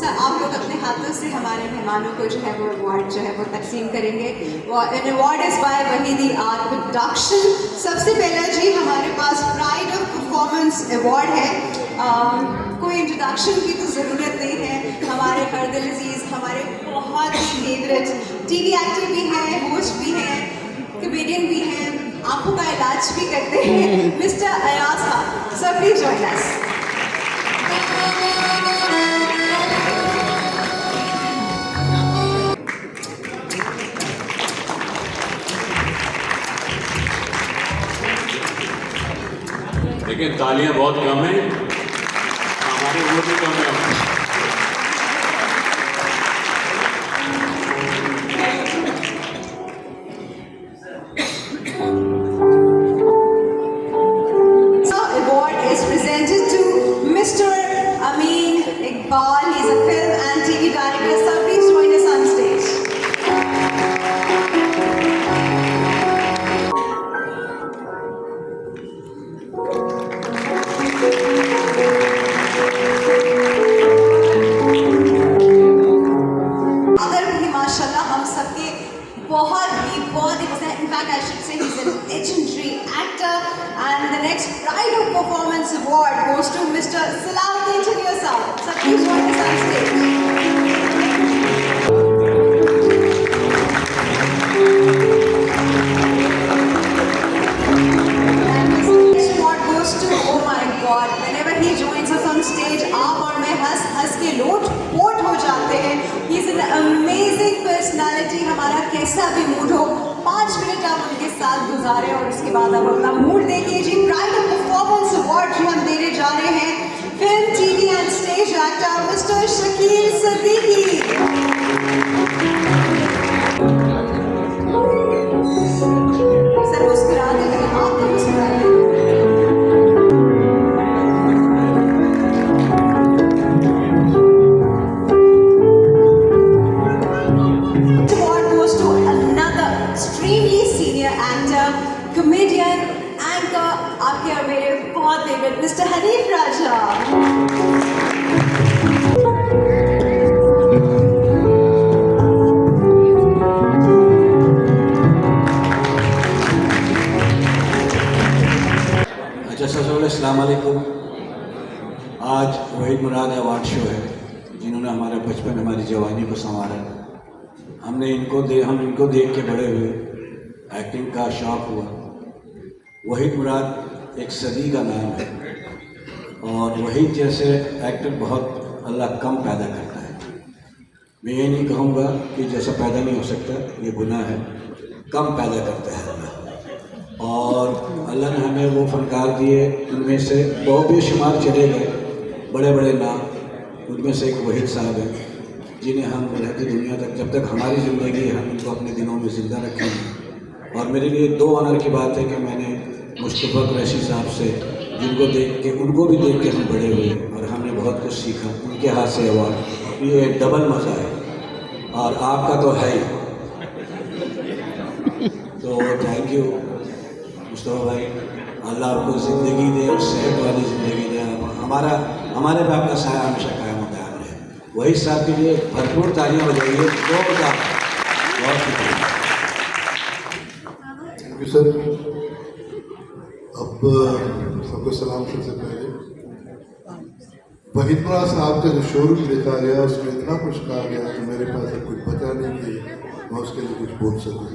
Sir आप लोग अपने हाथों से हमारे मेहमानों को जो है वो अवार्ड जो है वो तकसीम करेंगे। An award is by Wahidi art production. सबसे पहला जी हमारे पास प्राइड ऑफ परफॉर्मेंस अवार्ड है। कोई इंट्रोडक्शन की तो ज़रूरत नहीं है, हमारे हरदिल अजीज़, हमारे बहुत ही फेवरेट टीवी एक्टर भी हैं, होस्ट भी हैं, कॉमेडियन भी हैं, आंखों का इलाज भी करते हैं, mister Ayaz Khan. Sir please join us. लेकिन तालियां बहुत कम हैं, हमारे वो भी कम है। Award is presented to Mr. Amin Iqbal. He's a film and TV director. Sir, please join us on stage. अगर भी माशाल्लाह हम सबके बहुत in fact I should say he's a legendary actor, and the next Pride of Performance Award goes to Mr. Salahuddin Chania Sahab. So please join us on stage. And this next award goes to, oh my God, whenever he joins us on stage, आप और मैं हंस के लोट हो जाते हैं। He's an amazing personality. हमारा कैसा भी मूड हो, 5 मिनट आप उनके साथ गुजारें और उसके बाद आप अपना मूड देखिए जी। प्राइड ऑफ परफॉर्मेंस अवार्ड जो हम देने जा रहे हैं film, TV and stage actor mister Shakeel Siddiqui. Sir मुस्कुरा दीजिए, आप तो मुस्कुरा दीजिए। कॉमेडियन एंकर आपके और मेरे बहुत फेवरेट मिस्टर हनीफ राजा। अच्छा, सबसे पहले अस्सलाम वालेकुम। आज वहीद मुराद अवार्ड शो है, जिन्होंने हमारा बचपन, हमारी जवानी को संवारा। हम इनको देख के बड़े हुए, एक्टिंग का शौक़ हुआ। वहीद मुराद एक सदी का नाम है, और वहीद जैसे एक्टर बहुत अल्लाह कम पैदा करता है। मैं ये नहीं कहूँगा कि जैसा पैदा नहीं हो सकता, ये गुनाह है, कम पैदा करता है अल्लाह। और अल्लाह ने हमें वो फनकार दिए, उनमें से बहुत बेशुमार चले गए बड़े बड़े नाम, उनमें से एक वहीद साहब है, जिन्हें हम रहती दुनिया तक, जब तक हमारी ज़िंदगी है, हम उनको अपने दिलों में ज़िंदा रखेंगे। और मेरे लिए दो ऑनर की बात है कि मैंने मुस्तफ़ा कुरैशी साहब से, जिनको देख के, उनको भी देख के हम बड़े हुए और हमने बहुत कुछ सीखा, उनके हाथ से अवार्ड, ये डबल मज़ा है, और आपका तो है ही। तो थैंक यू मुस्तफ़ा भाई, अल्लाह आपको ज़िंदगी दे और सेहत वाली ज़िंदगी दे। हमारे पे आपका साया हमेशा कायम होता है। वही साहब के लिए भरपूर तालियां बजाइए। बहुत शुक्रिया। Thank you sir. अब सबको सलाम सबसे पहले वहीद मुराद साहब का जो शोरूम देखा गया, उसमें इतना कुछ कहा गया कि मेरे पास अब कुछ बचा नहीं कि मैं उसके लिए कुछ बोल सकूँ,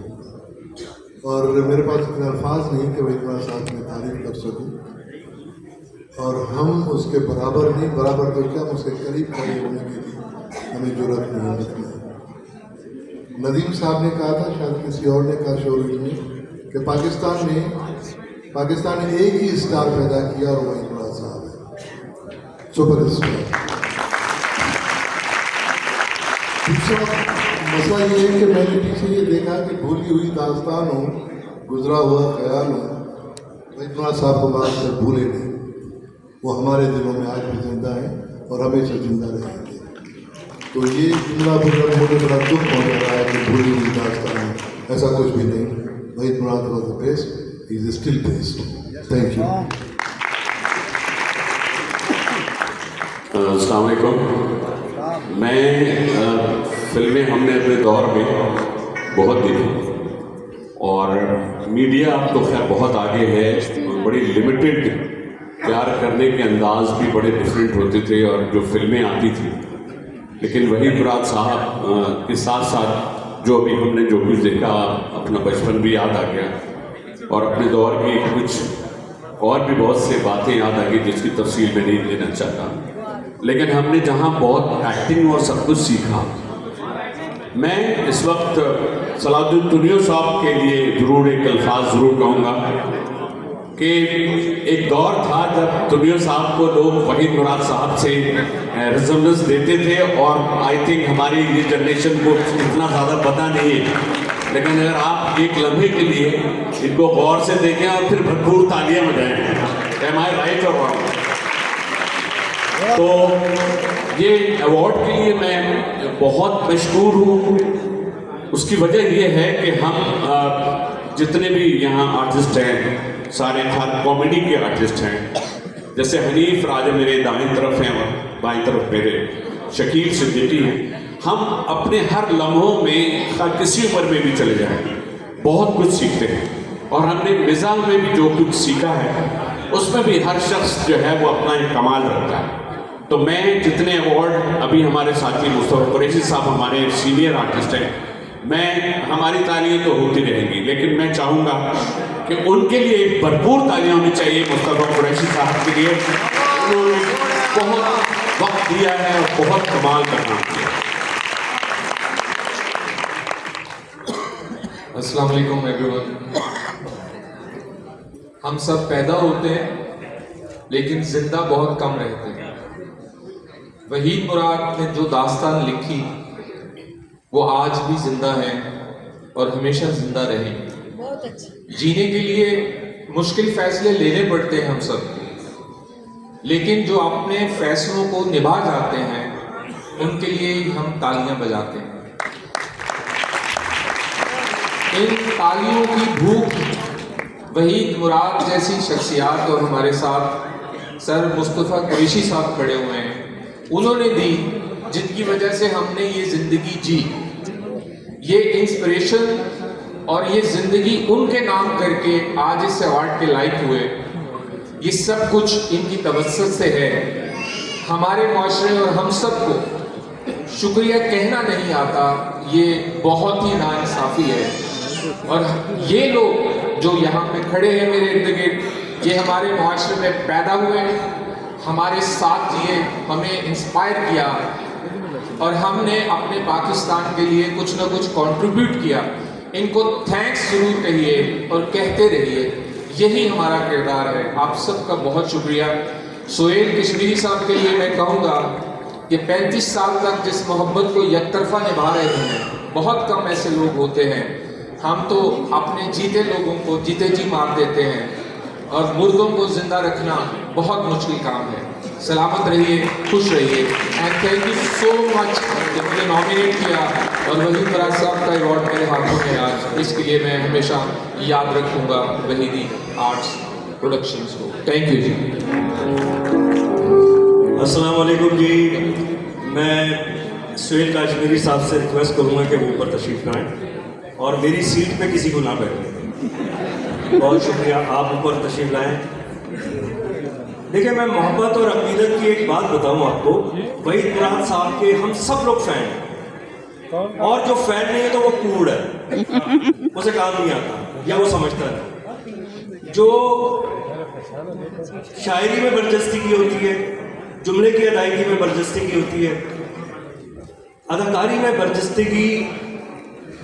और मेरे पास इतने अल्फाज नहीं कि वहीद मुराद साहब में तारीफ कर सकूँ, और हम उसके बराबर नहीं, बराबर तो क्या, उसके करीब खड़े होने के लिए हमें जरूरत नहीं होती। नदीम साहब ने कहा था, शायद किसी और ने कहा शोरूम में, कि पाकिस्तान ने एक ही स्टार पैदा किया और वहीद मुराद साहब है, सुपर स्टार। दूसरा मसला ये है कि मैंने पीछे ये देखा कि भूली हुई दास्तान हो, गुजरा हुआ ख्याल हो, वहीद मुराद साहब को बात कर भूले नहीं। वो हमारे दिलों में आज भी जिंदा है और हमेशा जिंदा रहेंगे। तो ये जुमला बोलकर मुझे बड़ा दुख पहुँच रहा है कि भूली हुई दास्तान है, ऐसा कुछ भी नहीं। Wahid Murad was the best, he is still best. Thank you. अस्सलाम वालेकुम। میں فلمیں ہم نے اپنے دور میں بہت دیکھی اور میڈیا اب تو خیر بہت آگے ہے اور بڑی لمیٹڈ پیار کرنے کے انداز بھی بڑے ڈفرینٹ ہوتے تھے اور جو فلمیں آتی تھیں، لیکن وحید مراد صاحب کے ساتھ ساتھ جو ابھی ہم نے جو کچھ دیکھا اپنا بچپن بھی یاد آ گیا اور اپنے دور کی کچھ اور بھی بہت سے باتیں یاد آ گئی جس کی تفصیل میں نہیں لینا چاہتا، لیکن ہم نے جہاں بہت ایکٹنگ اور سب کچھ سیکھا. میں اس وقت صلاح الدین تنیو صاحب کے لیے ضرور ایک الفاظ ضرور کہوں گا کہ ایک دور تھا جب تنیو صاحب کو لوگ وحید مراد صاحب سے ریزمبلنس دیتے تھے اور آئی تھنک ہماری یہ جنریشن کو اتنا زیادہ پتہ نہیں ہے، لیکن اگر آپ ایک لمحے کے لیے ان کو غور سے دیکھیں اور پھر بھرپور تالیاں بجائیں. Am I right or wrong؟ تو یہ ایوارڈ کے لیے میں بہت مشکور ہوں. اس کی وجہ یہ ہے کہ ہم جتنے بھی یہاں آرٹسٹ ہیں سارے کامیڈی کے آرٹسٹ ہیں، جیسے حنیف راج میرے دائیں طرف ہیں اور بائیں طرف میرے شکیل صدیقی ہیں. ہم اپنے ہر لمحوں میں کسی عمر میں بھی چلے جائیں بہت کچھ سیکھتے ہیں اور ہم نے مزاح میں بھی جو کچھ سیکھا ہے اس میں بھی ہر شخص جو ہے وہ اپنا ایک کمال رکھتا ہے. تو میں جتنے ایوارڈ ابھی ہمارے ساتھی مصطفیٰ قریشی صاحب ہمارے سینئر آرٹسٹ ہیں، میں ہماری تالیاں تو ہوتی رہیں گی لیکن میں چاہوں گا کہ ان کے لیے ایک بھرپور تالیاں ہونی چاہیے مصطفیٰ قریشی صاحب کے لیے. انہوں نے بہت وقت دیا ہے اور بہت کمال کا کام کیا. السلام علیکم ایوری ون. ہم سب پیدا ہوتے ہیں لیکن زندہ بہت کم رہتے ہیں. وحید مراد نے جو داستان لکھی وہ آج بھی زندہ ہے اور ہمیشہ زندہ رہے گی. جینے کے لیے مشکل فیصلے لینے پڑتے ہیں ہم سب، لیکن جو اپنے فیصلوں کو نبھا جاتے ہیں ان کے لیے ہم تالیاں بجاتے ہیں. ان تالیوں کی بھوک وحید مراد جیسی شخصیات اور ہمارے ساتھ سر مصطفیٰ قریشی صاحب کھڑے ہوئے ہیں انہوں نے دی، جن کی وجہ سے ہم نے یہ زندگی جی. یہ انسپریشن اور یہ زندگی ان کے نام کر کے آج اس ایوارڈ کے لائق ہوئے، یہ سب کچھ ان کی توسط سے ہے. ہمارے معاشرے اور ہم سب کو شکریہ کہنا نہیں آتا، یہ بہت ہی ناانصافی ہے. اور یہ لوگ جو یہاں پہ کھڑے ہیں میرے ارد گرد، یہ ہمارے معاشرے میں پیدا ہوئے، ہمارے ساتھ جیے، ہمیں انسپائر کیا اور ہم نے اپنے پاکستان کے لیے کچھ نہ کچھ کنٹریبیوٹ کیا. ان کو تھینکس ضرور کہیے اور کہتے رہیے، یہی ہمارا کردار ہے. آپ سب کا بہت شکریہ. سہیل کشمیری صاحب کے لیے میں کہوں گا کہ 35 سال تک جس محبت کو یک طرفہ نبھا رہے ہیں، بہت کم ایسے لوگ ہوتے ہیں. ہم تو اپنے جیتے لوگوں کو جیتے جی مار دیتے ہیں اور مردوں کو زندہ رکھنا بہت مشکل کام ہے. سلامت رہیے، خوش رہیے اینڈ تھینک یو سو مچ کہ مجھے نامینیٹ کیا اور وحید مراد صاحب کا ایوارڈ میرے ہاتھوں میں آج. اس کے لیے میں ہمیشہ یاد رکھوں گا وحیدی آرٹس پروڈکشنز کو. تھینک یو جی. السلام علیکم جی. میں سہیل کاشمیری صاحب سے ریکویسٹ کروں گا کہ وہ اوپر تشریف لائیں اور میری سیٹ پہ کسی کو نہ بیٹھیں. بہت شکریہ، آپ اوپر تشریف لائیں. دیکھیں، میں محبت اور عقیدت کی ایک بات بتاؤں آپ کو. وحید مراد صاحب کے ہم سب لوگ فین ہیں اور جو فین نہیں ہے تو وہ کوڑ ہے، اسے کام نہیں آتا یا وہ سمجھتا ہے. جو شاعری میں برجستی کی ہوتی ہے، جملے کی ادائیگی میں برجستی کی ہوتی ہے، اداکاری میں برجستی کی،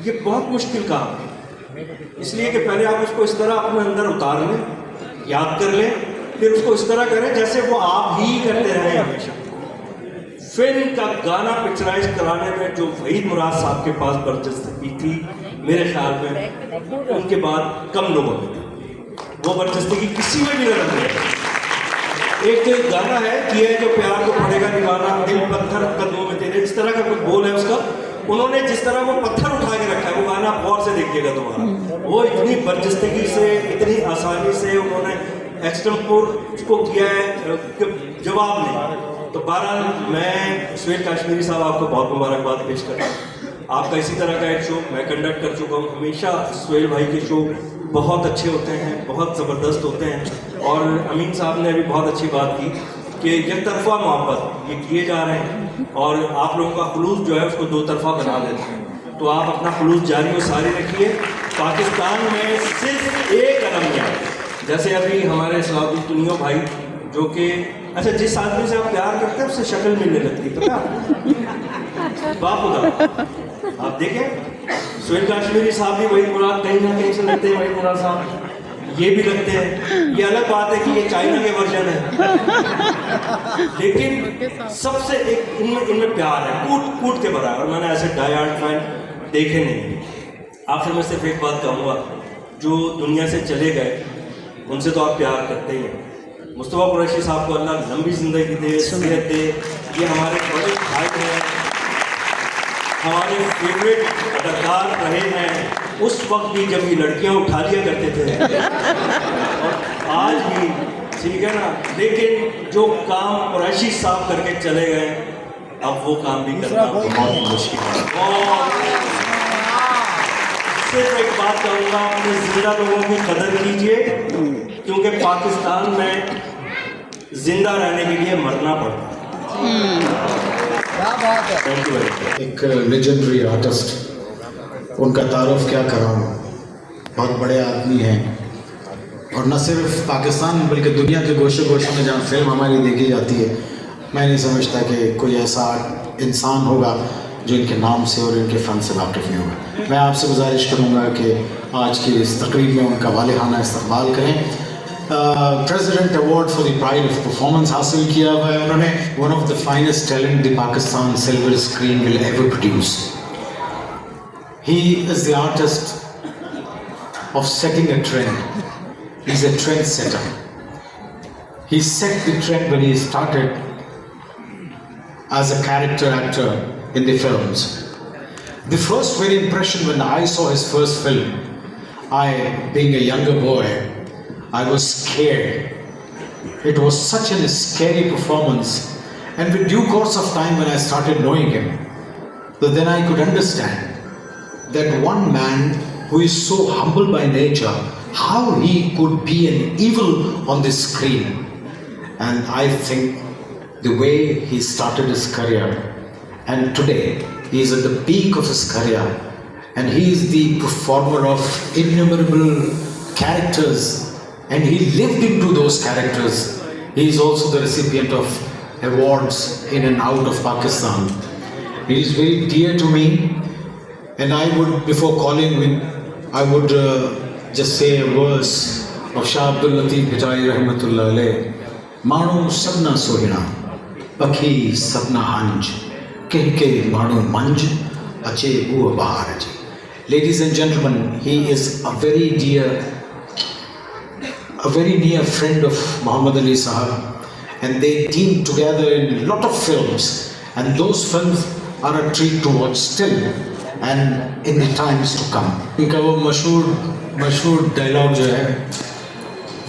یہ بہت مشکل کام ہے. اس لیے کہ پہلے آپ اس کو اس طرح اپنے اندر اتار لیں، یاد کر لیں، پھر اس کو اس طرح کریں جیسے وہ آپ ہی کرتے رہیں ہمیشہ. فلم کا گانا پکچرائز کرانے میں جو وحید مراد صاحب کے پاس برجستگی تھی، میرے خیال میں ان کے بعد کم لوگوں میں تھی. وہ برجستگی کسی میں بھی نہ رکھے. ایک گانا ہے کہ جو پیار کو پڑے گا دیوانہ، دل پتھر قدموں میں تیرے، اس طرح کا کوئی بول ہے اس کا. انہوں نے جس طرح وہ پتھر اٹھا کے رکھا ہے، وہ گانا غور سے دیکھیے گا دوبارہ. وہ اتنی برجستگی سے، اتنی آسانی سے انہوں نے ایکسٹمپور اس کو کیا ہے کہ جواب نہیں. तो बहरहाल मैं सुहेल काश्मीरी साहब आपको बहुत मुबारकबाद पेश करता हूँ। आपका इसी तरह का एक शो मैं कंडक्ट कर चुका हूँ। हमेशा सुहेल भाई के शो बहुत अच्छे होते हैं, बहुत ज़बरदस्त होते हैं। और अमीन साहब ने अभी बहुत अच्छी बात की कि एक तरफा मोहब्बत ये किए जा रहे हैं और आप लोगों का खुलूस जो है उसको दो तरफा बना देते हैं। तो आप अपना खुलूस जारी और सारी रखिए। पाकिस्तान में सिर्फ एक अलमिया है, जैसे अभी हमारे सलाउद्दीन तुनियो भाई जो कि अच्छा जिस आदमी से आप प्यार करते हैं उससे शक्ल मिलने लगती है, पता है बाप उदा। आप देखें सुहेल काश्मीरी साहब भी वही मुराद कहीं ना कहीं से लगते हैं, वही मुराद साहब ये भी लगते हैं। ये अलग बात है कि ये चाइना के वर्जन है, लेकिन सबसे एक इनमें प्यार है कूट कूट के बराबर। मैंने ऐसे डाई हार्ड फैन देखे नहीं। आखिर में सिर्फ एक बात कहूँगा, जो दुनिया से चले गए उनसे तो आप प्यार करते ही हैं। मुस्तफ़ा कुरैशी साहब को अल्लाह लंबी ज़िंदगी दे, सेहत दे। ये हमारे बड़े भाई हैं, हमारे फेवरेट अदाकार रहे हैं उस वक्त भी जब ये लड़कियां उठा लिया करते थे और आज भी, ठीक है ना। लेकिन जो काम कुरैशी साहब करके चले गए अब वो काम भी करना बहुत मुश्किल है। और सिर्फ एक बात कहूँगा, अपने जिंदा लोगों की कदर कीजिए, क्योंकि पाकिस्तान में जिंदा रहने के लिए मरना पड़ता है। Thank you very much. एक लेजेंडरी आर्टिस्ट, उनका तारुफ क्या कराऊँ, बहुत बड़े आदमी हैं और न सिर्फ पाकिस्तान बल्कि दुनिया के गोशे गोशे में जहाँ फिल्म हमारी देखी जाती है, मैं नहीं समझता कि कोई ऐसा इंसान होगा जो इनके नाम से और इनके फ़न से वाकिफ़ नहीं होगा। मैं आपसे गुजारिश करूँगा कि आज की इस तकरीब में उनका वालिहाना इस्तक़बाल करें। President award for the pride of performance हासिल किया हुआ है उन्होंने। One of the finest talent the Pakistan silver screen will ever produce. He is the artist of setting a trend. He's a trendsetter. He set the trend when he started as a character actor in the films. The first very impression when I saw his first film, being a younger boy, I was scared. It was such a scary performance. And with due course of time when I started knowing him, then I could understand that one man who is so humble by nature, how he could be an evil on the screen. And I think the way he started his career, and today he is at the peak of his career, and he is the performer of innumerable characters, and he lived into those characters. He is also the recipient of awards in and out of Pakistan. He is very dear to me. And I would, before calling him, I would just say a verse of Shah Abdul Latif Bhitai Rahmatullah alayh. Manu sabna sohina, pakhi sabna hanj, kehke manu manj, ache bua bahar ache. Ladies and gentlemen, he is a very near friend of Muhammad Ali Sahab, and they teamed together in a lot of films, and those films are a treat to watch still. And in the times to come. इनका वो मशहूर dialogue जो है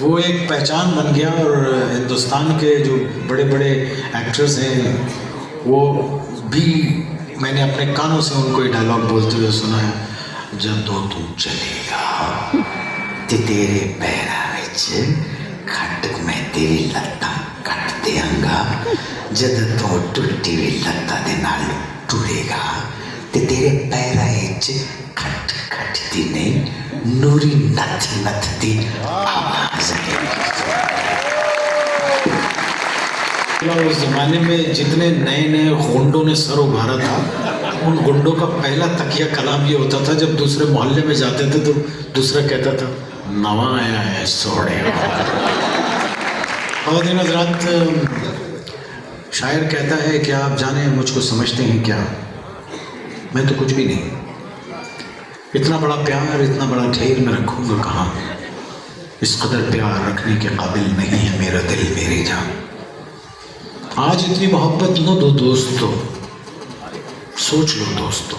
वो एक पहचान बन गया और हिंदुस्तान के जो बड़े बड़े एक्टर्स हैं वो भी मैंने अपने कानों से उनको ये डायलॉग बोलते हुए सुना है। जदों तू चलेगा ते तेरे पैरां विच खटक मैं तेरी लत्तां कट देंगा, जद तू टुटी हुई लत्तां दे नाल टुरेगा ते तेरे पैरां विच खट खट दी नहीं नूरी नथ नथ दी आवाज़ है। उस ज़माने में जितने नए नए गुंडों ने सर उभारा था, उन गुंडों का पहला तकिया कलाम ये होता था, जब दूसरे मोहल्ले में जाते थे तो दूसरा कहता था नवा आया है सोड़े। और दिन रात शायर कहता है कि आप जाने मुझको समझते हैं क्या, मैं तो कुछ भी नहीं। इतना बड़ा प्यार, इतना बड़ा ढेर मैं रखूँगा कहाँ, इस कदर प्यार रखने के काबिल नहीं है मेरा दिल मेरी जान। आज इतनी मोहब्बत न दो दोस्तों, सोच लो दोस्तों,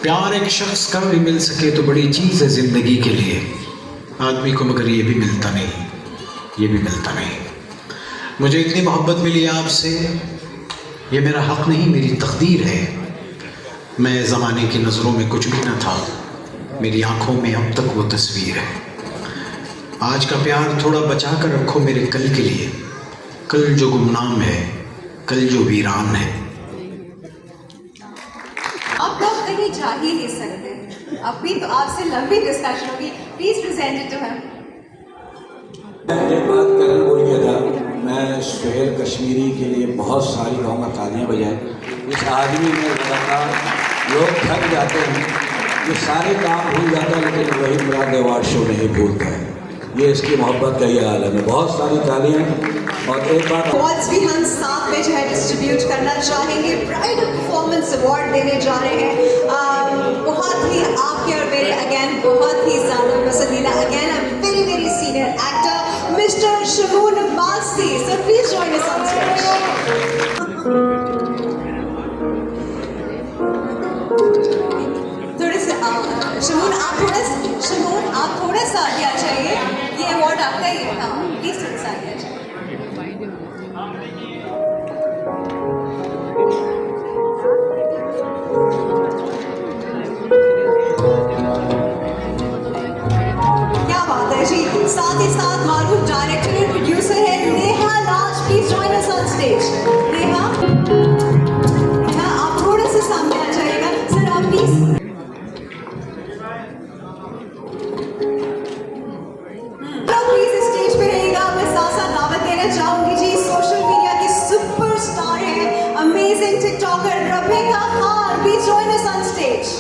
प्यार एक शख्स का भी मिल सके तो बड़ी चीज़ है ज़िंदगी के लिए आदमी को, मगर ये भी मिलता नहीं, ये भी मिलता नहीं। مجھے اتنی محبت ملی آپ سے، یہ میرا حق نہیں، میری تقدیر ہے۔ میں زمانے کی نظروں میں کچھ بھی نہ تھا، میری آنکھوں میں اب تک وہ تصویر ہے۔ آج کا پیار تھوڑا بچا کر رکھو میرے کل کے لیے، کل جو گمنام ہے، کل جو ویران ہے۔ آپ لوگ کہیں جا ہی نہیں سکتے، ابھی تو آپ سے لمبی ڈسکشن ہوگی، پلیز پریزنٹ اٹ ٹو ہم۔ میں ایک بات کل بول گیا تھا، میں سہیل کشمیری کے لیے بہت ساری کہوں گا تالیاں بجائیں۔ اس آدمی میں لگاتار لوگ تھک جاتے ہیں، یہ سارے کام بھول جاتا ہے لیکن وحید مراد ایوارڈ شو نہیں بھولتا ہے۔ یہ اس کی محبت کا یہ عالم ہے۔ بہت ساری تالیاں۔ اور ایک بات ایوارڈز بھی ہم ساتھ میں جو ہے ڈسٹریبیوٹ کرنا چاہیں گے، پرائڈ آف پرفارمنس ایوارڈ دینے جا رہے ہیں، بہت ہی آپ کے اور میرے اگین بہت ہی زیادہ پسندیدہ، again a very very senior actor mister Shamoon Abbasi, so please join us on stage. تھوڑے سے شمون آپ تھوڑا سا آگے آ جائیے، یہ ایوارڈ آپ کا ہی ہے، ہاں پلیز تھوڑا سا آگے آ جائیے۔ کیا بات ہے جی، ساتھ ہی ساتھ معروف ڈائریکٹر اور پروڈیوسر ہے Neha Raj, please join us on stage. Neha آپ تھوڑا سا سامنے آ جائیے گا، سر آپ پلیز۔ پلیز اسٹیج پہ رہیے گا، میں ساتھ ساتھ دعوت دینا چاہوں گی جی، سوشل میڈیا کی سپر اسٹار ہے، amazing TikToker Rebecca Khan, please join us on stage.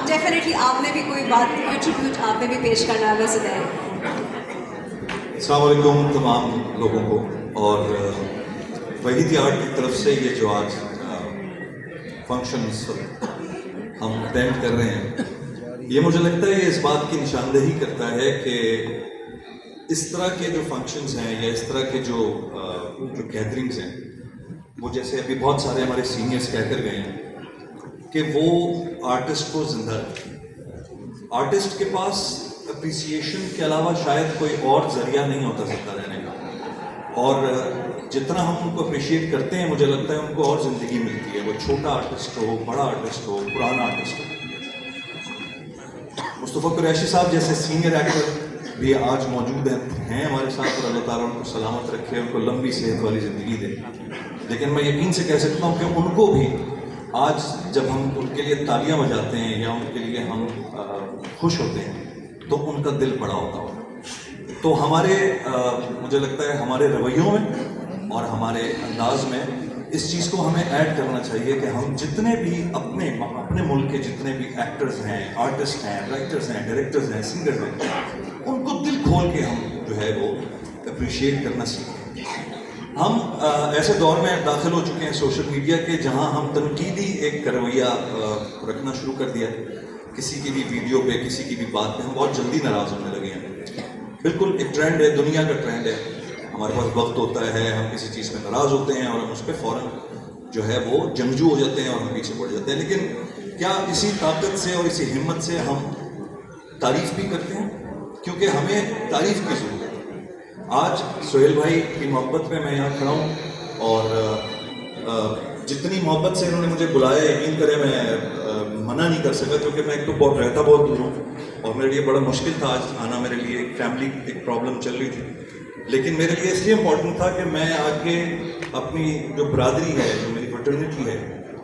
Definitely آپ نے بھی کوئی بات کنٹریبیوٹ آپ نے بھی پیش کرنا ہے ویسے دیں۔ السلام علیکم تمام لوگوں کو، اور وحید آرٹ کی طرف سے یہ جو آج فنکشنز ہم اٹینڈ کر رہے ہیں، یہ مجھے لگتا ہے یہ اس بات کی نشاندہی کرتا ہے کہ اس طرح کے جو فنکشنز ہیں یا اس طرح کے جو گیدرنگز ہیں، وہ جیسے ابھی بہت سارے ہمارے سینئرز کہہ کر گئے ہیں کہ وہ آرٹسٹ کو زندہ رکھتے ہیں۔ آرٹسٹ کے پاس اپریسیشن کے علاوہ شاید کوئی اور ذریعہ نہیں ہوتا زندہ رہنے کا، اور جتنا ہم ان کو اپریشیٹ کرتے ہیں مجھے لگتا ہے ان کو اور زندگی ملتی ہے، وہ چھوٹا آرٹسٹ ہو، بڑا آرٹسٹ ہو، پرانا آرٹسٹ ہو۔ مصطفیٰ قریشی صاحب جیسے سینئر ایکٹر بھی آج موجود ہیں ہمارے ساتھ، اور اللہ تعالیٰ ان کو سلامت رکھے، ان کو لمبی صحت والی زندگی دے۔ لیکن میں یقین سے کہہ سکتا ہوں کہ ان کو بھی آج جب ہم ان کے لیے تالیاں بجاتے ہیں یا ان کے لیے ہم خوش ہوتے ہیں تو ان کا دل بڑا ہوتا ہوگا۔ تو ہمارے مجھے لگتا ہے ہمارے رویوں میں اور ہمارے انداز میں اس چیز کو ہمیں ایڈ کرنا چاہیے کہ ہم جتنے بھی اپنے ملک کے جتنے بھی ایکٹرز ہیں، آرٹسٹ ہیں، رائٹرز ہیں، ڈائریکٹرز ہیں، سنگرز ہیں، ان کو دل کھول کے ہم جو ہے وہ اپریشیٹ کرنا سیکھیں۔ ہم ایسے دور میں داخل ہو چکے ہیں سوشل میڈیا کے جہاں ہم تنقیدی ایک رویہ رکھنا شروع کر دیا ہے۔ کسی کی بھی ویڈیو پہ، کسی کی بھی بات پہ ہم بہت جلدی ناراض ہونے لگے ہیں۔ بالکل ایک ٹرینڈ ہے، دنیا کا ٹرینڈ ہے، ہمارے پاس وقت ہوتا ہے، ہم کسی چیز پہ ناراض ہوتے ہیں اور ہم اس پہ فوراً جو ہے وہ جنگجو ہو جاتے ہیں اور ہم پیچھے پڑ جاتے ہیں۔ لیکن کیا اسی طاقت سے اور اسی ہمت سے ہم تعریف بھی کرتے ہیں؟ کیونکہ ہمیں تعریف کی ضرورت ہے۔ آج سہیل بھائی کی محبت میں یہاں کھڑا ہوں، اور جتنی محبت سے انہوں نے مجھے بلایا، یقین کریں میں منع نہیں کر سکا، کیونکہ میں ایک تو بہت دور ہوں اور میرے لیے بڑا مشکل تھا آج آنا، میرے لیے ایک فیملی ایک پرابلم چل رہی تھی، لیکن میرے لیے اس لیے امپورٹنٹ تھا کہ میں آ کے اپنی جو برادری ہے، جو میری فرٹرنیٹی ہے،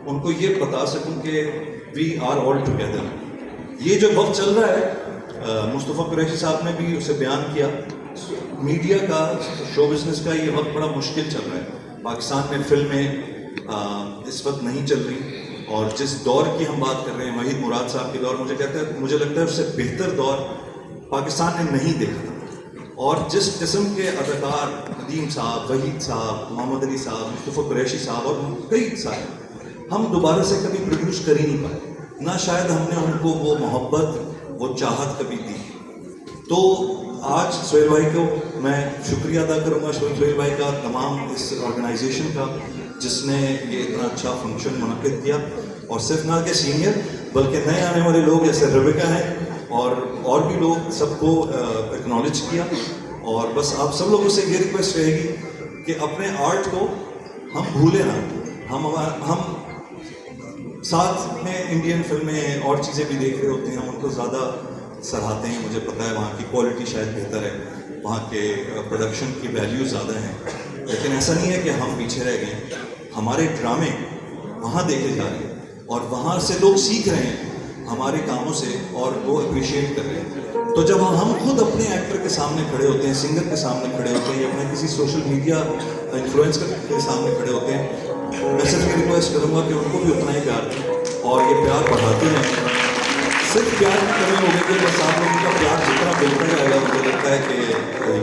ان کو یہ بتا سکوں کہ وی آر آل ٹوگیدر۔ یہ جو وقت چل رہا ہے، مصطفیٰ قریشی صاحب نے بھی اسے بیان کیا، میڈیا کا، شو بزنس کا یہ وقت بڑا مشکل چل رہا ہے۔ پاکستان میں فلمیں اس وقت نہیں چل رہی، اور جس دور کی ہم بات کر رہے ہیں، وحید مراد صاحب کے دور، مجھے لگتا ہے اس سے بہتر دور پاکستان نے نہیں دیکھا تھا۔ اور جس قسم کے اداکار، ندیم صاحب، وحید صاحب، محمد علی صاحب، مصطفیٰ قریشی صاحب اور کئی سارے، ہم دوبارہ سے کبھی پروڈیوس کر ہی نہیں پائے، نہ شاید ہم نے ان کو وہ محبت، وہ چاہت کبھی دی۔ تو आज सोहेल भाई को मैं शुक्रिया अदा करूँगा, सोहेल भाई का, तमाम इस ऑर्गेनाइजेशन का जिसने ये इतना अच्छा फंक्शन मुनक़िद किया, और सिर्फ ना के सीनियर बल्कि नए आने वाले लोग जैसे रबिका हैं और भी लोग सबको एक्नॉलेज किया। और बस आप सब लोगों से ये रिक्वेस्ट रहेगी कि अपने आर्ट को हम भूलें ना, हम साथ में इंडियन फिल्में और चीज़ें भी देख रहे होते हैं, हम उनको ज़्यादा सराहते हैं। मुझे पता है वहाँ की क्वालिटी शायद बेहतर है, वहाँ के प्रोडक्शन की वैल्यू ज़्यादा है, लेकिन ऐसा नहीं है कि हम पीछे रह गए हैं। हमारे ड्रामे वहाँ देखे जा रहे हैं और वहाँ से लोग सीख रहे हैं हमारे कामों से और वो अप्रिशिएट कर रहे हैं। तो जब हम खुद अपने एक्टर के सामने खड़े होते हैं, सिंगर के सामने खड़े होते हैं, या अपने किसी सोशल मीडिया इन्फ्लुएंसर के सामने खड़े होते हैं, मैं सिर्फ ये रिक्वेस्ट करूँगा कि उनको भी उतना ही प्यार दें और ये प्यार बढ़ाते रहें। सिर्फ प्यार की कमी होगी कि बस आप लोगों का प्यार जितना बढ़ता जाएगा, मुझे लगता है कि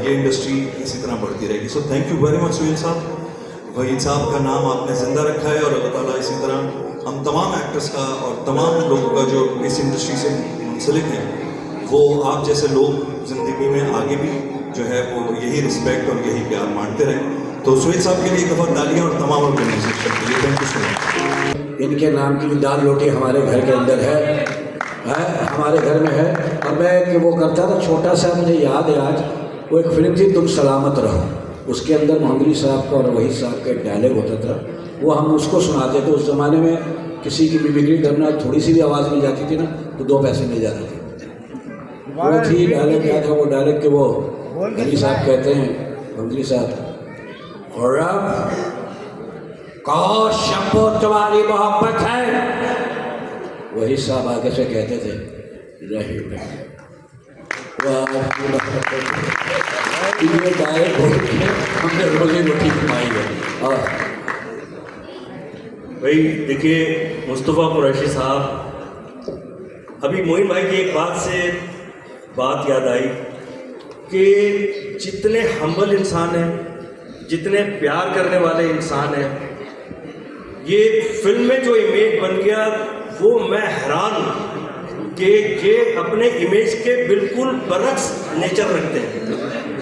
ये इंडस्ट्री इसी तरह बढ़ती रहेगी। So thank you very much Sohail साहब। वहीद साहब का नाम आपने ज़िंदा रखा है और अल्लाह ताला इसी तरह हम तमाम एक्टर्स का और तमाम लोगों का जो इस इंडस्ट्री से मुंसलिक हैं, वो आप जैसे लोग ज़िंदगी में आगे भी जो है वो यही रिस्पेक्ट और यही प्यार मानते रहें। तो सोहेल साहब के लिए एक दफ़ा तालियाँ और तमाम ऑर्गेनाइजेशन के लिए थैंक यू सो मच। इनके नाम की दाल रोटी हमारे घर के अंदर है, हमारे घर में है। और मैं कि वो करता था छोटा सा, मुझे याद है आज, वो एक फिल्म थी तुम सलामत रहो, उसके अंदर मोहम्मदी साहब का और वहीद साहब का एक डायलॉग होता था, वो हम उसको सुनाते थे। उस ज़माने में किसी की मिमिक्री करना, थोड़ी सी भी आवाज़ मिल जाती थी ना तो 2 पैसे मिल जाते थे। वो थी डायलॉग, क्या था वो डायलॉग, के वो गली साहब कहते हैं, मोहम्मदी साहब, और अब कहो शब्बो तुम्हारी मोहब्बत है। वही साहब आगे से कहते थे रही डायरेक्ट हमने रोजी रोटी कमाई है। और भाई देखिए मुस्तफ़ा कुरैशी साहब, अभी मोइन भाई की एक बात याद आई कि जितने हम्बल इंसान हैं, जितने प्यार करने वाले इंसान हैं, ये फिल्म में जो इमेज बन गया वो मैं हैरान हूँ कि ये अपने इमेज के बिल्कुल बरक्स नेचर रखते हैं,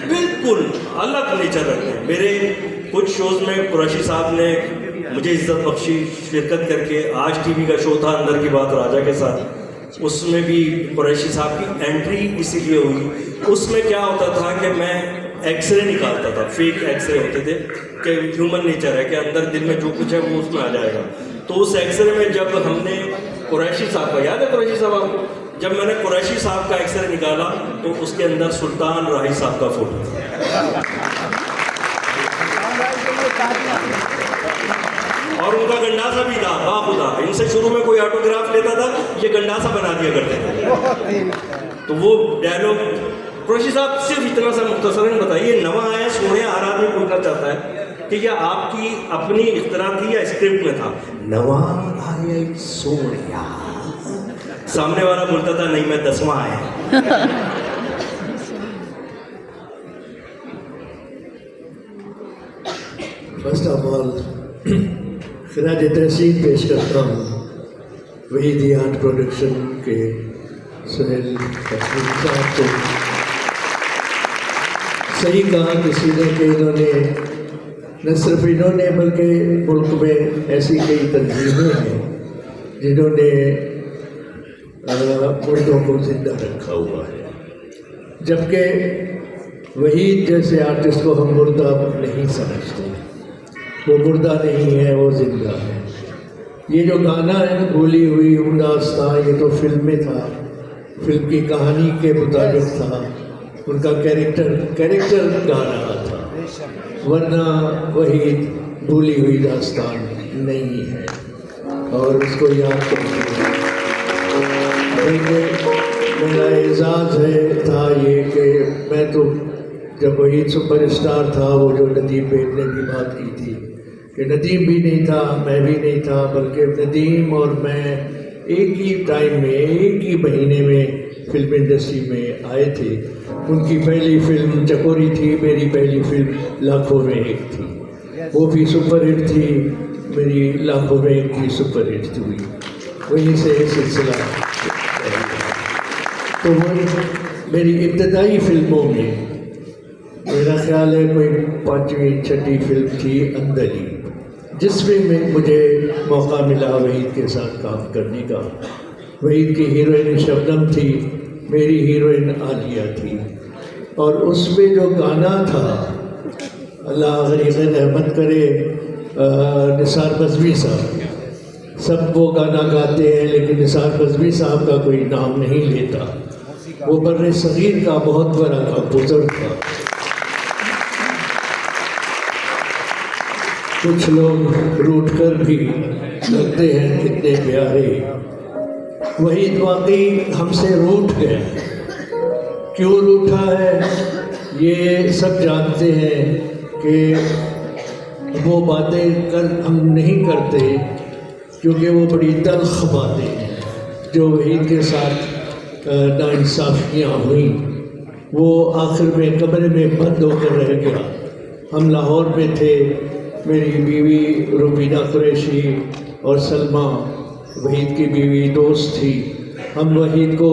बिल्कुल अलग नेचर रखते हैं। मेरे कुछ शोज़ में कुरैशी साहब ने मुझे इज़्ज़त बख्शी शिरकत करके, आज टीवी का शो था अंदर की बात राजा के साथ, उसमें भी कुरैशी साहब की एंट्री इसीलिए हुई। उसमें क्या होता था कि मैं एक्सरे निकालता था, फेक एक्सरे होते थे कि ह्यूमन नेचर है कि अंदर दिल में जो कुछ है वो उसमें आ जाएगा। तो उस एक्सरे में जब हमने कुरैशी साहब का, याद है कुरैशी साहब आपको, जब मैंने कुरैशी साहब का एक्सरे निकाला तो उसके अंदर सुल्तान राही साहब का फोटो था और उनका गंडासा भी था। बाखुदा इनसे शुरू में कोई ऑटोग्राफ लेता था, ये गंडासा बना दिया करते थे। तो वो डायलॉग कुरैशी साहब सिर्फ इतना सा मुख्तसरन बताइए, नवा आया सोने हर आदमी पूछना चाहता है कि यह आपकी अपनी इख्तरा थी या स्क्रिप्ट में था? नवा आया सोनिया, सामने वाला बोलता था नहीं मैं 10वां आया। फर्स्ट ऑफ ऑल खराज तहसीन पेश करता हूँ वहीद आर्ट प्रोडक्शन के सोहेल साहब को। सही कहा किसी ने कि इन्होंने न सिर्फ इन्होंने बल्कि मुल्क में ऐसी कई तंजीमें हैं जिन्होंने मुर्दों को जिंदा रखा हुआ है, जबकि वहीद जैसे आर्टिस्ट को हम मुर्दा नहीं समझते। वो मुर्दा नहीं है, वो जिंदा है। ये जो गाना है ना, भूली हुई उमदास्तां, ये तो फिल्म में था, फिल्म की कहानी के मुताबिक था, उनका कैरेक्टर गा रहा था, वरना वहीद भूली हुई दास्तान नहीं है। और उसको याद करके मेरा एजाज़ था ये कि मैं तो जब वहीद सुपरस्टार था, वो जो नदीम बेग ने भी बात की थी कि नदीम भी नहीं था, मैं भी नहीं था, बल्कि नदीम और मैं एक ही टाइम में, एक ही महीने में फिल्म इंडस्ट्री में आए थे। उनकी पहली फिल्म चकोरी थी, मेरी पहली फिल्म लाखों में एक थी, वो भी सुपर हिट थी, मेरी लाखों में एक की सुपर हिट हुई। वहीं से सिलसिला तो वो मेरी इब्तदाई फिल्मों में मेरा ख्याल है कोई 5वीं 6वीं फिल्म थी अंदली, जिसमें मुझे मौका मिला वहीद के साथ काम करने का। वहीद की हीरोइन शबनम थी, मेरी हीरोइन आलिया थी, और उसमें जो गाना था, अल्लाह गरीब रहमत करे, निसार बज़मी साहब, सब वो गाना गाते हैं लेकिन निसार बज़मी साहब का कोई नाम नहीं लेता। वो बर्रे सगीर का बहुत बड़ा कंपोज़र था। कुछ लोग रूठ कर भी लगते हैं कितने प्यारे। वहीद वाकई हमसे रूठ गए। क्यों रूठा है ये सब जानते हैं कि वो बातें हम नहीं करते क्योंकि वो बड़ी तल्ख बातें हैं जो वहीद के साथ नाइंसाफ़ियाँ हुई। वो आखिर में कमरे में बंद होकर रह गया। हम लाहौर में थे, मेरी बीवी रुबीना कुरैशी और सलमा वहीद की बीवी दोस्त थी। हम वहीद को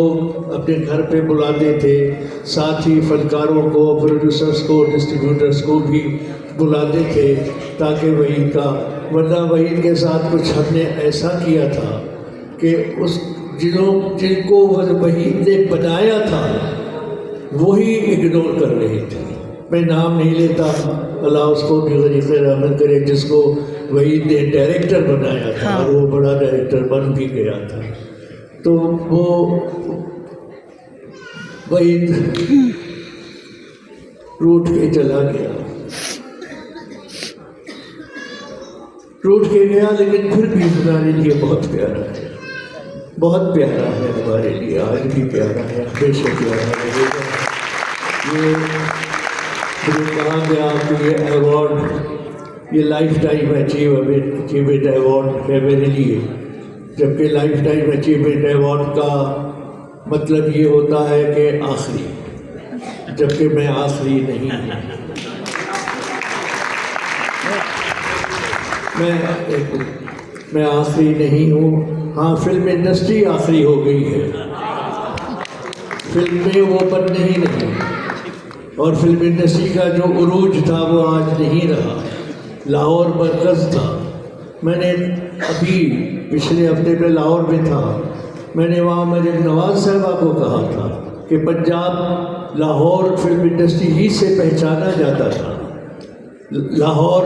अपने घर पे बुलाते थे, साथ ही फनकारों को, प्रोड्यूसर्स को, डिस्ट्रीब्यूटर्स को भी बुलाते थे ताकि वहीद का, वरना वहीद के साथ कुछ हमने ऐसा किया था कि उस जिनको वहीद ने बनाया था वही इग्नोर कर रहे थे। मैं नाम नहीं लेता, अल्लाह उसको भी गरीब रहमत करे, जिसको वहीद ने डायरेक्टर बनाया था और वो बड़ा डायरेक्टर बन भी गया था। तो वो वहीद रूठ के चला गया, रूठ के गया, लेकिन फिर भी हमारे लिए बहुत प्यारा है, बहुत प्यारा है हमारे लिए, आज भी प्यारा है, हमेशा प्यारा रहेगा। ये मुझे कहा गया कि ये अवार्ड, ये लाइफ टाइम अचीवमेंट अवार्ड है मेरे लिए, जबकि लाइफ टाइम अचीवमेंट अवार्ड का मतलब ये होता है कि आखिरी, जबकि मैं आखिरी नहीं हूँ। मैं आखिरी नहीं हूँ। हाँ, फिल्म इंडस्ट्री आखिरी हो गई है, फिल्म में वो बनने ही नहीं, और फिल्म इंडस्ट्री का जो उरूज था वो आज नहीं रहा। लाहौर मरकज़ था। मैंने अभी पिछले हफ्ते में लाहौर में था, मैंने वहाँ मरियम नवाज़ साहबा को कहा था कि पंजाब लाहौर फिल्म इंडस्ट्री ही से पहचाना जाता था। लाहौर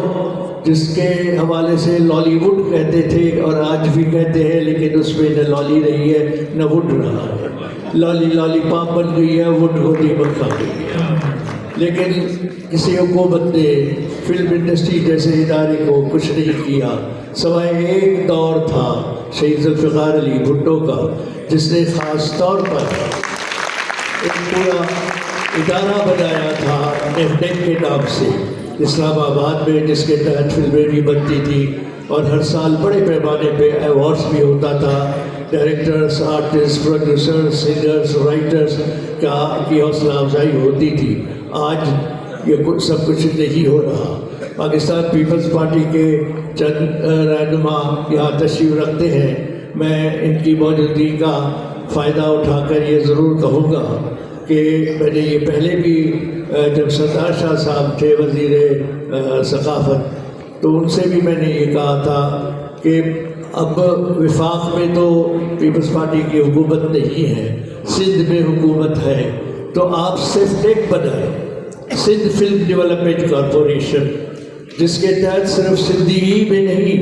जिसके हवाले से लॉलीवुड कहते थे और आज भी कहते हैं, लेकिन उसमें न लॉली रही है न वुड रहा है। लॉलीपॉप बन गई है, वुड को दीमक खा गई है। लेकिन किसी हुकूमत ने फिल्म इंडस्ट्री जैसे इदारे को कुछ नहीं किया, सवाए एक दौर था शहीद ज़ुल्फ़िकार अली भुट्टो का, जिसने ख़ास तौर पर एक पूरा इदारा बनाया था एफडेक के नाम से इस्लामाबाद में, जिसके तहत फिल्में भी बनती थी और हर साल बड़े पैमाने पे अवार्ड्स भी होता था। Directors, artist, producers, singers, writers की हौसला अफजाई होती थी। आज ये सब कुछ नहीं हो रहा। पाकिस्तान पीपल्स पार्टी के चंद रहनुमा यहाँ तशरीफ़ रखते हैं। मैं इनकी मौजूदगी का फ़ायदा उठाकर ये ज़रूर कहूँगा कि मैंने ये पहले भी जब सरदार शाह साहब थे वज़ीर सक़ाफ़त, तो उनसे भी मैंने ये कहा था कि अब विफाक में तो पीपल्स पार्टी की हुकूमत नहीं है, सिंध में हुकूमत है, तो आप सिर्फ बनाए सिंध फिल्म डेवलपमेंट कॉरपोरेशन, जिसके तहत सिर्फ सिंधी में नहीं,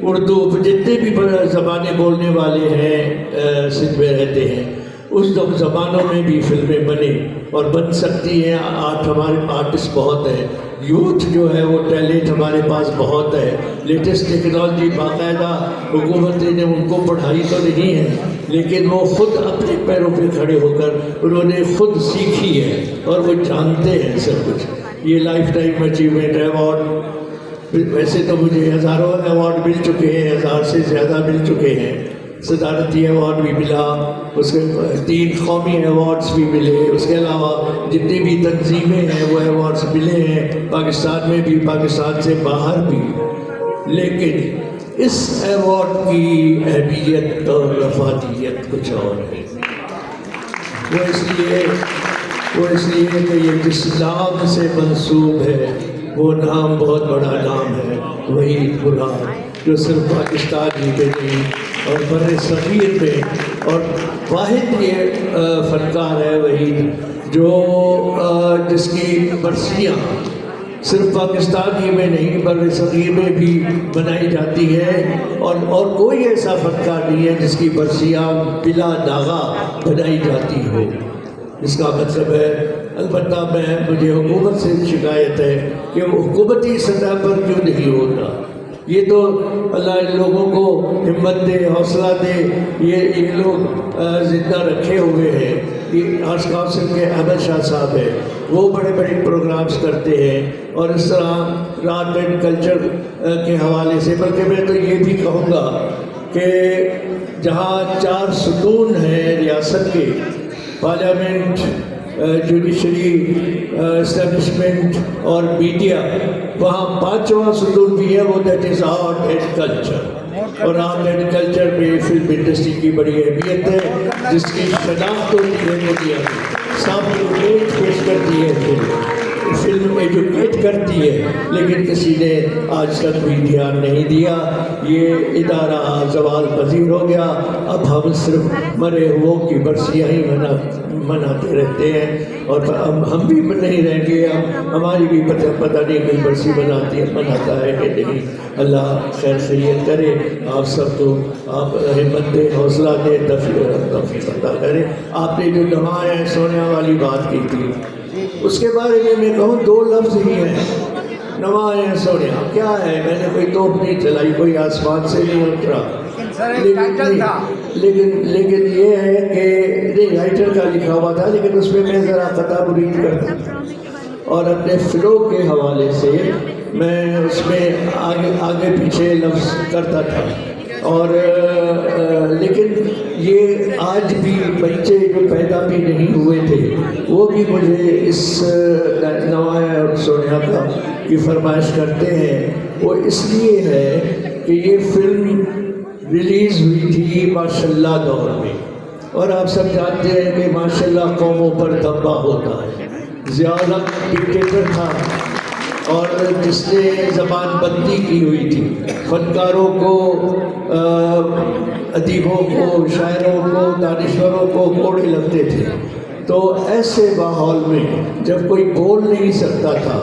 उर्दू जितने भी ज़बानें बोलने वाले हैं सिंध में रहते हैं, उस ज़बानों में भी फिल्में बने और बन सकती हैं। हमारे आर्टिस्ट बहुत हैं, यूथ जो है वो टैलेंट हमारे पास बहुत है, लेटेस्ट टेक्नोलॉजी बाकायदा हुकूमत ने उनको पढ़ाई तो नहीं है, लेकिन वो ख़ुद अपने पैरों पे खड़े होकर उन्होंने ख़ुद सीखी है और वो जानते हैं सब कुछ। ये लाइफ टाइम अचीवमेंट अवार्ड, वैसे तो मुझे हज़ारों अवार्ड मिल चुके हैं, 1000 से ज़्यादा मिल चुके हैं। सदारती अवार्ड भी मिला, उसके 3 कौमी अवार्ड्स भी मिले, उसके अलावा जितनी भी तंजीमें हैं वो अवार्ड्स मिले हैं, पाकिस्तान में भी, पाकिस्तान से बाहर भी। लेकिन इस अवार्ड की अहमियत और रफादियत कुछ और है। वो इसलिए وہ اس لیے کہ یہ جس نام سے منسوب ہے وہ نام بہت بڑا نام ہے، وحید مراد، جو صرف پاکستان ہی میں نہیں اور بر صغیر میں، اور واحد یہ فنکار ہے وحید جو جس کی برسیاں صرف پاکستان ہی میں نہیں بر صغیر میں بھی منائی جاتی ہے، اور کوئی ایسا فنکار نہیں ہے جس کی برسیاں بلا داغا بنائی جاتی ہو۔ اس کا مطلب ہے، البتہ مجھے حکومت سے شکایت ہے کہ وہ حکومتی سطح پر کیوں نہیں ہوتا۔ یہ تو اللہ ان لوگوں کو ہمت دے، حوصلہ دے، یہ لوگ زندہ رکھے ہوئے ہیں۔ یہ آرٹس کونسل کے احمد شاہ صاحب ہیں، وہ بڑے بڑے پروگرامز کرتے ہیں، اور اس طرح آرٹ اینڈ کلچر کے حوالے سے، بلکہ میں تو یہ بھی کہوں گا کہ جہاں 4 ستون ہیں ریاست کے، پارلیمنٹ، جوڈیشری، اسٹیبلشمنٹ اور میڈیا، وہاں 5واں ستون بھی ہے، وہ that is art and culture. اور آرٹ اینڈ کلچر میں فلم انڈسٹری کی بڑی اہمیت ہے، جس کی شناخت ہوتی ہے میڈیا میں، سامنے پیش کرتی ہے، فلم ایجوکیٹ کرتی ہے، لیکن کسی نے آج تک بھی دھیان نہیں دیا۔ یہ ادارہ زوال پذیر ہو گیا، اب ہم صرف مرے ہوئوں کی برسیاں ہی مناتے رہتے ہیں، اور ہم بھی نہیں رہیں گے، ہماری بھی پتہ نہیں کوئی برسی مناتا ہے کہ نہیں۔ اللہ خیر خیریت کرے، آپ سب کو آپ ہمت دے، حوصلہ دے، توفیق عطا کرے۔ آپ نے جو نوائے سونے والی بات کی تھی، اس کے بارے میں کہوں 2 لفظ ہی ہیں، نوائے سونیا کیا ہے؟ میں نے کوئی توپ نہیں چلائی، کوئی آسمان سے نہیں اترا، لیکن یہ ہے کہ نہیں، رائٹر کا لکھا ہوا تھا، لیکن اس میں ذرا خطا برید کرتا تھا، اور اپنے فلو کے حوالے سے میں اس میں آگے پیچھے لفظ کرتا تھا، اور لیکن یہ آج بھی بچے جو پیدا بھی نہیں ہوئے تھے وہ بھی مجھے اس نوائے اور سونیا کی فرمائش کرتے ہیں۔ وہ اس لیے ہے کہ یہ فلم ریلیز ہوئی تھی ماشاءاللہ دور میں، اور آپ سب جانتے ہیں کہ ماشاءاللہ قوموں پر دبا ہوتا ہے۔ ضیاء الحق ڈکٹیٹر تھا، اور جس نے زبان بندی کی ہوئی تھی، فنکاروں کو، ادیبوں کو، شاعروں کو، دانشوروں کو کوڑے لگتے تھے۔ تو ایسے ماحول میں جب کوئی بول نہیں سکتا تھا،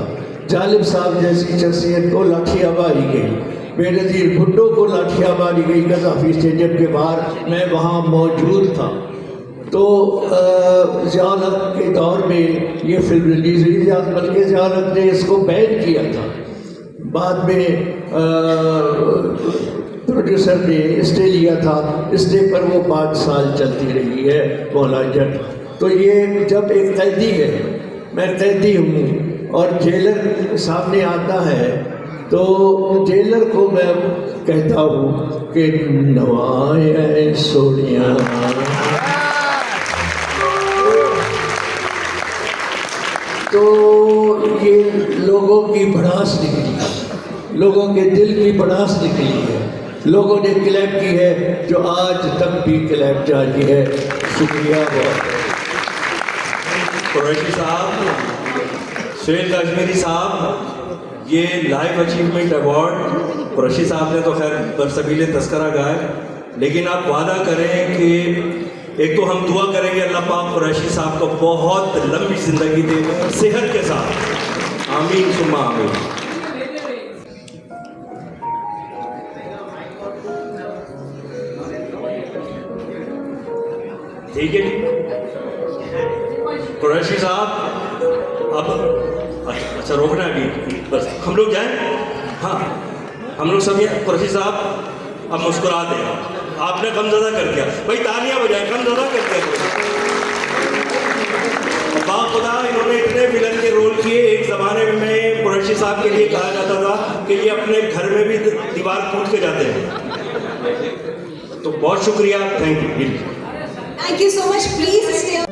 جالب صاحب جیسی شخصیت کو لاٹھیاں ماری گئی، بے نظیر بھٹو کو لاٹھیاں ماری گئی قذافی اسٹیڈیم کے باہر، میں وہاں موجود تھا۔ تو ضیاء الحق کے دور میں یہ فلم ریلیز ہوئی، بلکہ ضیاء الحق نے اس کو بین کیا تھا، بعد میں پروڈیوسر نے اسٹے لیا تھا، اسٹے پر وہ 5 سال چلتی رہی ہے مولا جٹ۔ تو یہ جب ایک قیدی ہے، میں قیدی ہوں اور جیلر سامنے آتا ہے، تو جیلر کو میں کہتا ہوں کہ نوائے سونیا، تو یہ لوگوں کی بڑاس نکلی ہے، لوگوں کے دل کی بڑاس نکلی ہے، لوگوں نے کلیپ کی ہے، جو آج تک بھی کلیپ جاری ہے۔ شکریہ بہت۔ قریشی صاحب، سہیل کاشمیری صاحب، یہ لائف اچیومنٹ ایوارڈ قریشی صاحب نے تو خیر برسبیل تذکرہ گائے، لیکن آپ وعدہ کریں کہ ایک تو ہم دعا کریں گے اللہ پاک قریشی صاحب کو بہت لمبی زندگی دے صحت کے ساتھ، آمین ثم آمین۔ ٹھیک ہے قریشی صاحب، اب اچھا روکنا ہے ابھی، بس ہم لوگ جائیں، ہاں ہم لوگ سب یہ قریشی صاحب اب مسکرا دیں، آپ نے غم زدہ کر دیا بھائی، تالیاں بجائیں، غم زدہ کر دیا۔ باخدا انہوں نے اتنے ویلن کے رول کیے، ایک زمانے میں قریشی صاحب کے لیے کہا جاتا تھا کہ یہ اپنے گھر میں بھی دیوار ٹوٹ کے جاتے ہیں۔ تو بہت شکریہ، thank you. Thank you so much. Please stay.